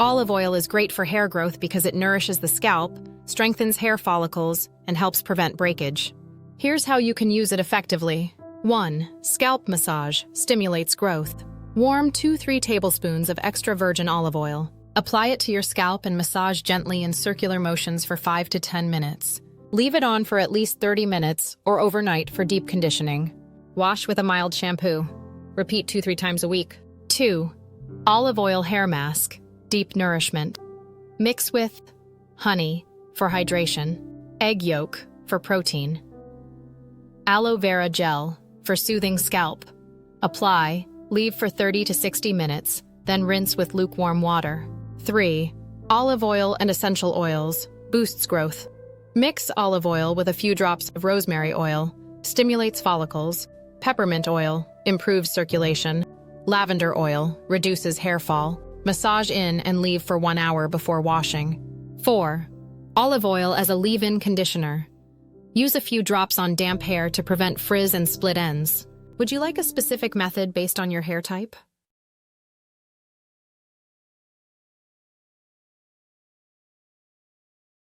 Olive oil is great for hair growth because it nourishes the scalp, strengthens hair follicles, and helps prevent breakage. Here's how you can use it effectively. 1. Scalp massage stimulates growth. Warm 2-3 tablespoons of extra virgin olive oil. Apply it to your scalp and massage gently in circular motions for 5 to 10 minutes. Leave it on for at least 30 minutes or overnight for deep conditioning. Wash with a mild shampoo. Repeat 2-3 times a week. 2. Olive oil hair mask. Deep nourishment. Mix with honey for hydration, egg yolk for protein, aloe vera gel for soothing scalp. Apply, leave for 30 to 60 minutes, then rinse with lukewarm water. 3. Olive oil and essential oils boosts growth. Mix olive oil with a few drops of rosemary oil, stimulates follicles. Peppermint oil improves circulation. Lavender oil reduces hair fall. Massage in and leave for 1 hour before washing. 4. Olive oil as a leave-in conditioner. Use a few drops on damp hair to prevent frizz and split ends. Would you like a specific method based on your hair type?